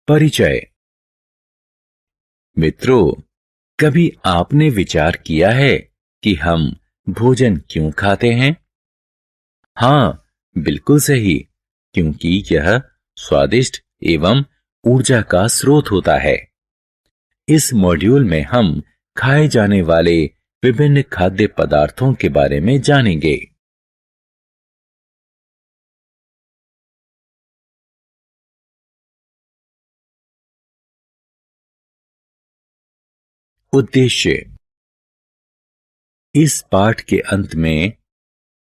परिचय। मित्रों, कभी आपने विचार किया है कि हम भोजन क्यों खाते हैं? हाँ, बिल्कुल सही, क्योंकि यह स्वादिष्ट एवं ऊर्जा का स्रोत होता है। इस मॉड्यूल में हम खाए जाने वाले विभिन्न खाद्य पदार्थों के बारे में जानेंगे। उद्देश्य। इस पाठ के अंत में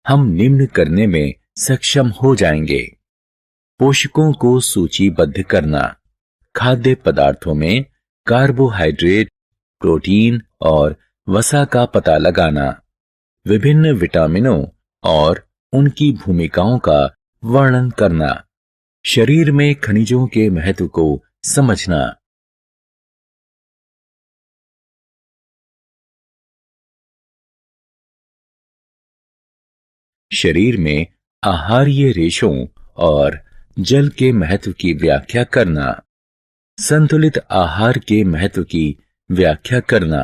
हम निम्न करने में सक्षम हो जाएंगे: पोषकों को सूचीबद्ध करना, खाद्य पदार्थों में कार्बोहाइड्रेट, प्रोटीन और वसा का पता लगाना, विभिन्न विटामिनों और उनकी भूमिकाओं का वर्णन करना, शरीर में खनिजों के महत्व को समझना। शरीर में आहारीय रेशों और जल के महत्व की व्याख्या करना, संतुलित आहार के महत्व की व्याख्या करना,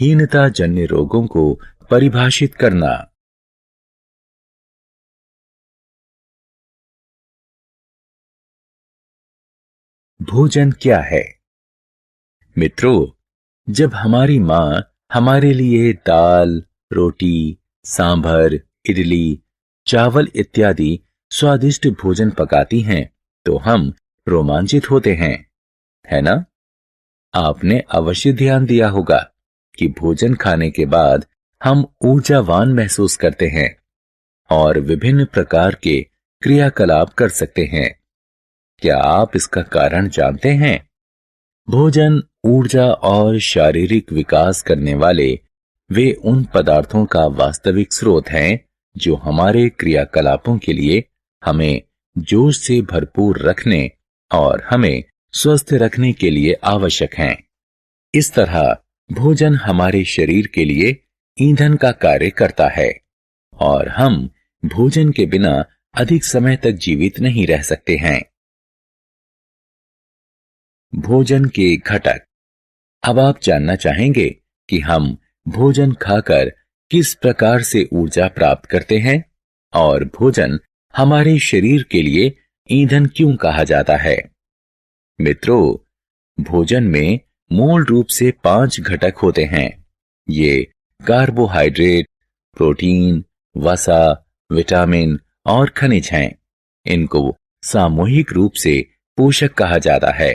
हीनता जन्य रोगों को परिभाषित करना। भोजन क्या है? मित्रों, जब हमारी मां हमारे लिए दाल, रोटी, सांभर, इडली, चावल इत्यादि स्वादिष्ट भोजन पकाती हैं, तो हम रोमांचित होते हैं, है ना? आपने अवश्य ध्यान दिया होगा कि भोजन खाने के बाद हम ऊर्जावान महसूस करते हैं और विभिन्न प्रकार के क्रियाकलाप कर सकते हैं। क्या आप इसका कारण जानते हैं? भोजन ऊर्जा और शारीरिक विकास करने वाले वे उन पदार्थों का वास्तविक स्रोत हैं जो हमारे क्रियाकलापों के लिए हमें जोश से भरपूर रखने और हमें स्वस्थ रखने के लिए आवश्यक हैं। इस तरह भोजन हमारे शरीर के लिए ईंधन का कार्य करता है और हम भोजन के बिना अधिक समय तक जीवित नहीं रह सकते हैं। भोजन के घटक। अब आप जानना चाहेंगे कि हम भोजन खाकर किस प्रकार से ऊर्जा प्राप्त करते हैं और भोजन हमारे शरीर के लिए ईंधन क्यों कहा जाता है। मित्रों, भोजन में मूल रूप से 5 घटक होते हैं। ये कार्बोहाइड्रेट, प्रोटीन, वसा, विटामिन और खनिज हैं। इनको सामूहिक रूप से पोषक कहा जाता है।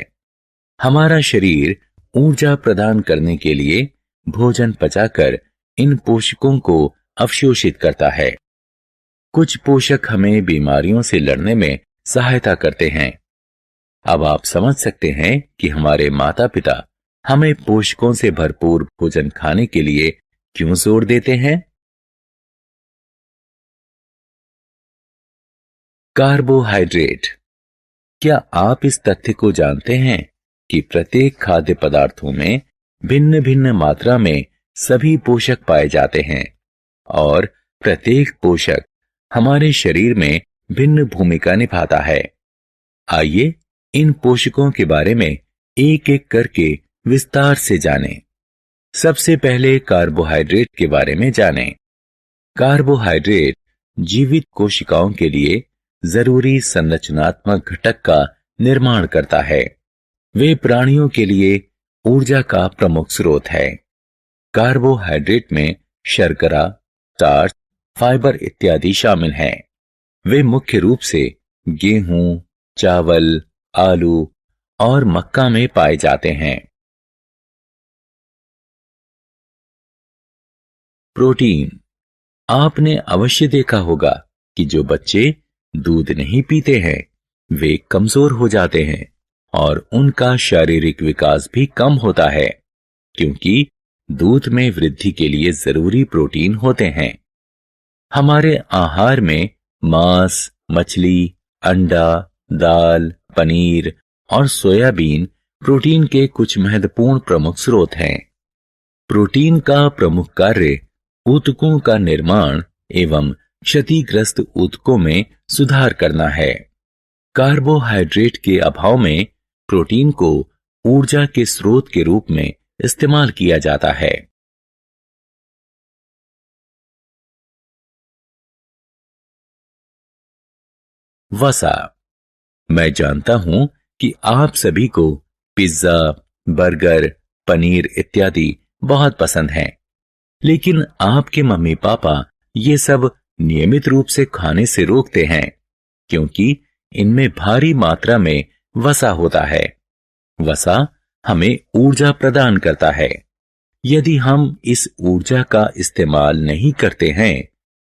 हमारा शरीर ऊर्जा प्रदान करने के लिए भोजन पचाकर इन पोषकों को अवशोषित करता है। कुछ पोषक हमें बीमारियों से लड़ने में सहायता करते हैं। अब आप समझ सकते हैं कि हमारे माता पिता हमें पोषकों से भरपूर भोजन खाने के लिए क्यों जोर देते हैं। कार्बोहाइड्रेट। क्या आप इस तथ्य को जानते हैं कि प्रत्येक खाद्य पदार्थों में भिन्न भिन्न मात्रा में सभी पोषक पाए जाते हैं और प्रत्येक पोषक हमारे शरीर में भिन्न भूमिका निभाता है। आइए इन पोषकों के बारे में एक एक करके विस्तार से जानें। सबसे पहले कार्बोहाइड्रेट के बारे में जानें। कार्बोहाइड्रेट जीवित कोशिकाओं के लिए जरूरी संरचनात्मक घटक का निर्माण करता है। वे प्राणियों के लिए ऊर्जा का प्रमुख स्रोत है। कार्बोहाइड्रेट में शर्करा, स्टार्च, फाइबर इत्यादि शामिल हैं। वे मुख्य रूप से गेहूं, चावल, आलू और मक्का में पाए जाते हैं। प्रोटीन। आपने अवश्य देखा होगा कि जो बच्चे दूध नहीं पीते हैं वे कमजोर हो जाते हैं और उनका शारीरिक विकास भी कम होता है, क्योंकि दूध में वृद्धि के लिए जरूरी प्रोटीन होते हैं। हमारे आहार में मांस, मछली, अंडा, दाल, पनीर और सोयाबीन प्रोटीन के कुछ महत्वपूर्ण प्रमुख स्रोत हैं। प्रोटीन का प्रमुख कार्य ऊतकों का निर्माण एवं क्षतिग्रस्त ऊतकों में सुधार करना है। कार्बोहाइड्रेट के अभाव में प्रोटीन को ऊर्जा के स्रोत के रूप में इस्तेमाल किया जाता है। वसा। मैं जानता हूं कि आप सभी को पिज्जा, बर्गर, पनीर इत्यादि बहुत पसंद हैं, लेकिन आपके मम्मी पापा ये सब नियमित रूप से खाने से रोकते हैं क्योंकि इनमें भारी मात्रा में वसा होता है। वसा हमें ऊर्जा प्रदान करता है। यदि हम इस ऊर्जा का इस्तेमाल नहीं करते हैं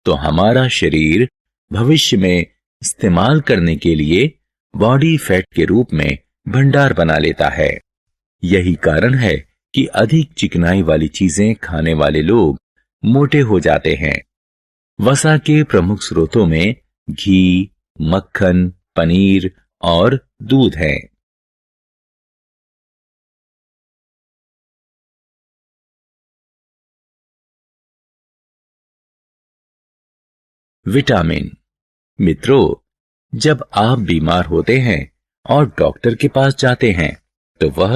तो हमारा शरीर भविष्य में इस्तेमाल करने के लिए बॉडी फैट के रूप में भंडार बना लेता है। यही कारण है कि अधिक चिकनाई वाली चीजें खाने वाले लोग मोटे हो जाते हैं। वसा के प्रमुख स्रोतों में घी, मक्खन, पनीर और दूध है। विटामिन। मित्रों, जब आप बीमार होते हैं और डॉक्टर के पास जाते हैं तो वह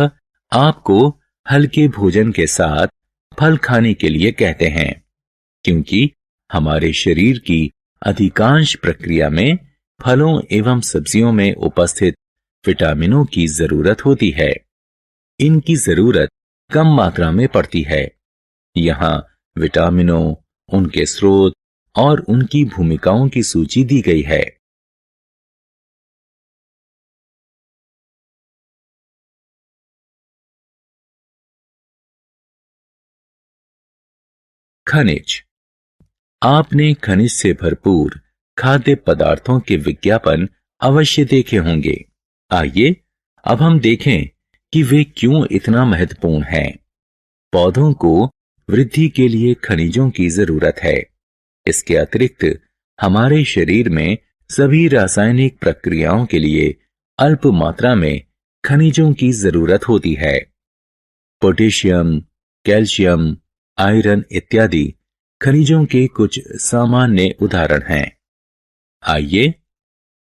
आपको हल्के भोजन के साथ फल खाने के लिए कहते हैं क्योंकि हमारे शरीर की अधिकांश प्रक्रिया में फलों एवं सब्जियों में उपस्थित विटामिनों की जरूरत होती है। इनकी जरूरत कम मात्रा में पड़ती है। यहाँ विटामिनों, उनके स्रोत और उनकी भूमिकाओं की सूची दी गई है। खनिज। आपने खनिज से भरपूर खाद्य पदार्थों के विज्ञापन अवश्य देखे होंगे। आइए अब हम देखें कि वे क्यों इतना महत्वपूर्ण हैं। पौधों को वृद्धि के लिए खनिजों की जरूरत है। इसके अतिरिक्त हमारे शरीर में सभी रासायनिक प्रक्रियाओं के लिए अल्प मात्रा में खनिजों की जरूरत होती है। पोटेशियम, कैल्शियम, आयरन इत्यादि खनिजों के कुछ सामान्य उदाहरण हैं। आइए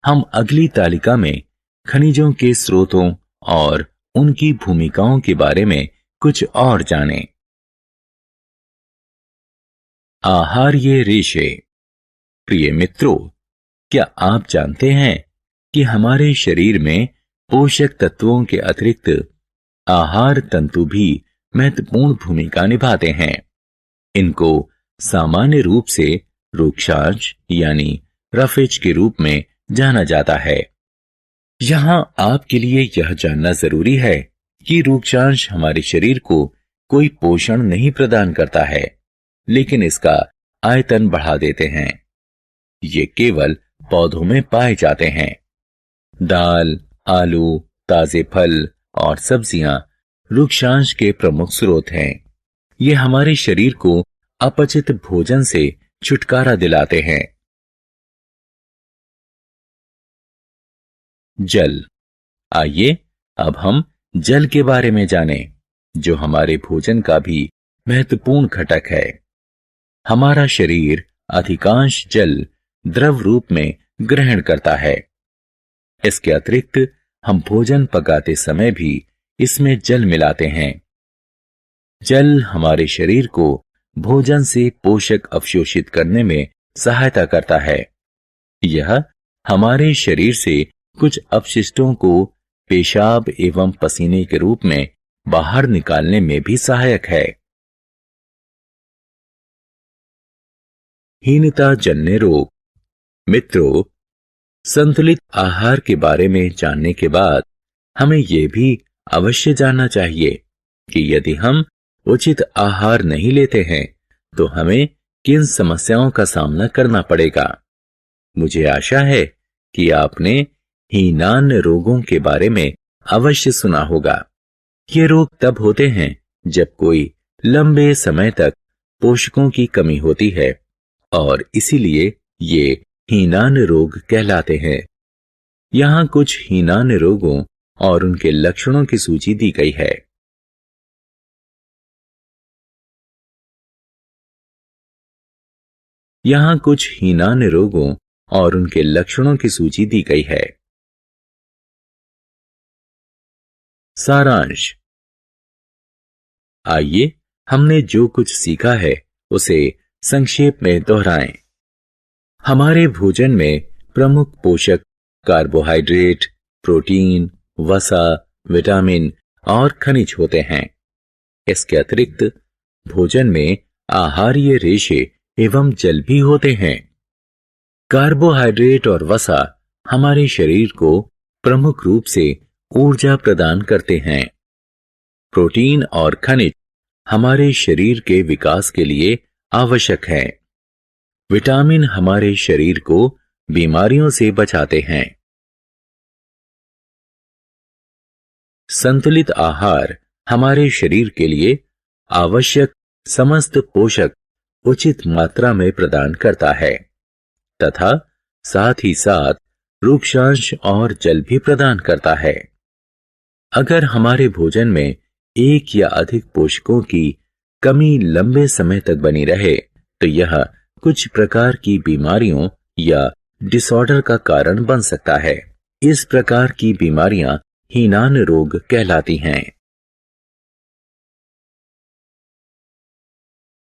हम अगली तालिका में खनिजों के स्रोतों और उनकी भूमिकाओं के बारे में कुछ और जानें। आहार्य रेशे। प्रिय मित्रों, क्या आप जानते हैं कि हमारे शरीर में पोषक तत्वों के अतिरिक्त आहार तंतु भी महत्वपूर्ण भूमिका निभाते हैं। इनको सामान्य रूप से रूक्षांश यानी रफेज के रूप में जाना जाता है। यहां आपके लिए यह जानना जरूरी है कि रूक्षांश हमारे शरीर को कोई पोषण नहीं प्रदान करता है, लेकिन इसका आयतन बढ़ा देते हैं। ये केवल पौधों में पाए जाते हैं। दाल, आलू, ताजे फल और सब्जियां रूक्षांश के प्रमुख स्रोत हैं। ये हमारे शरीर को अपचित भोजन से छुटकारा दिलाते हैं। जल। आइए अब हम जल के बारे में जानें, जो हमारे भोजन का भी महत्वपूर्ण घटक है। हमारा शरीर अधिकांश जल द्रव रूप में ग्रहण करता है। इसके अतिरिक्त हम भोजन पकाते समय भी इसमें जल मिलाते हैं। जल हमारे शरीर को भोजन से पोषक अवशोषित करने में सहायता करता है। यह हमारे शरीर से कुछ अपशिष्टों को पेशाब एवं पसीने के रूप में बाहर निकालने में भी सहायक है। हीनता जन्य रोग। मित्रों, संतुलित आहार के बारे में जानने के बाद हमें यह भी अवश्य जानना चाहिए कि यदि हम उचित आहार नहीं लेते हैं तो हमें किन समस्याओं का सामना करना पड़ेगा। मुझे आशा है कि आपने हीनान रोगों के बारे में अवश्य सुना होगा। ये रोग तब होते हैं जब कोई लंबे समय तक पोषकों की कमी होती है और इसीलिए ये हीनान रोग कहलाते हैं। यहाँ कुछ हीनान रोगों और उनके लक्षणों की सूची दी गई है। यहाँ कुछ हीनान रोगों और उनके लक्षणों की सूची दी गई है। सारांश। आइए हमने जो कुछ सीखा है उसे संक्षेप में दोहराएं। हमारे भोजन में प्रमुख पोषक कार्बोहाइड्रेट, प्रोटीन, वसा, विटामिन और खनिज होते हैं। इसके अतिरिक्त भोजन में आहारीय रेशे एवं जल भी होते हैं। कार्बोहाइड्रेट और वसा हमारे शरीर को प्रमुख रूप से ऊर्जा प्रदान करते हैं। प्रोटीन और खनिज हमारे शरीर के विकास के लिए आवश्यक है। विटामिन हमारे शरीर को बीमारियों से बचाते हैं। संतुलित आहार हमारे शरीर के लिए आवश्यक समस्त पोषक उचित मात्रा में प्रदान करता है तथा साथ ही साथ रूक्षांश और जल भी प्रदान करता है। अगर हमारे भोजन में एक या अधिक पोषकों की कमी लंबे समय तक बनी रहे तो यह कुछ प्रकार की बीमारियों या डिसऑर्डर का कारण बन सकता है। इस प्रकार की बीमारियां हीनान रोग कहलाती हैं।